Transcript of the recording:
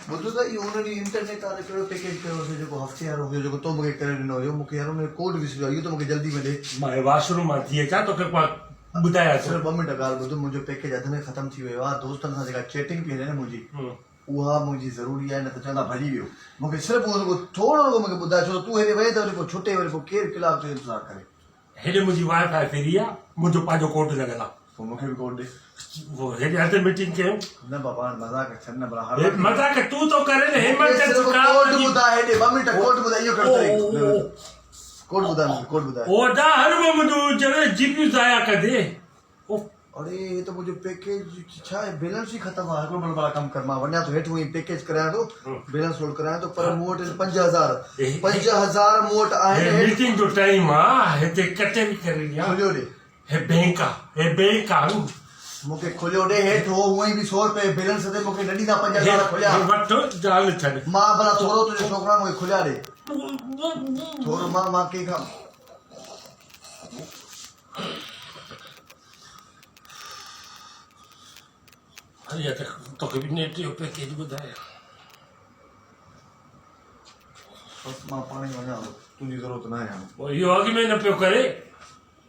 ॿुधो त इहो हुननि इंटरनेट वारे कहिड़ो पैकेज कयो हुयो जेको हफ़्ते वारो हुयो जेको तो मूंखे करे ॾिनो हुयो मूंखे यार हुन कोड विसरियो आहे इहो त मूंखे जल्दी में ॾे मां वॉशरूम मां थी अचां तोखे ॿुधायां थो सिर्फ़ु 2 मिंट ॻाल्हि ॿुधो मुंहिंजो पैकेज हथ में ख़तमु थी वियो आहे दोस्तनि सां जेका चैटिंग थी वञे न मुंहिंजी उहा मुंहिंजी ज़रूरी आहे न त चवंदा भॼी वियो मूंखे सिर्फ़ु उहो थोरो मूंखे ॿुधाए छो तूं हेॾे वञे त वरी पोइ छुटे वरी पोइ केरु कलाक जो इंतज़ारु करे हेॾे मुंहिंजी वाईफाई फ्री आहे मुंहिंजो पंहिंजो कोड लॻल आहे पोइ मूंखे बि कोड ॾे वो हेॾे हथ मीटिंग कयूं न बाबा मज़ाक छॾ न भला मज़ाक तूं तो करे न हेमंत कोड ॿुधाए हेॾे 2 मिंट कोड ॿुधाए इहो कहिड़ो तरीक़ो कोड ॿुधाए मूंखे कोड ॿुधाए ओॾा हर मुंहिंजो चवे जीपीयू ज़ाया कढे अरे हे त मुंहिंजो पैकेज छा आहे बैलेंस ई ख़तमु आहे हिकिड़ो भला कमु कर मां वञा थो हेठि वञी पैकेज करायां थो बैलेंस लोड करायां थो पर मूं वटि 5000 मूं वटि आहिनि मीटिंग जो टाइम आहे हिते कचहरी करणी आहे खुलियो ॾे हे बैंक आहे मूंखे खुलियो ॾे हेठि हो हूअं ई बि 100 रुपए बैलेंस ते मूंखे न ॾींदा 5000 खुलिया वठो ज़ाल छॾ मां भला थोरो तुंहिंजो छोकिरा मूंखे खुलिया ॾे थोरो मां कंहिंखां या त तोखे बि नेट जो पैकेज ॿुधायां बसि मां पाण ई वञा थो तुंहिंजी ज़रूरत न आहे इहो अॻु में न पियो करे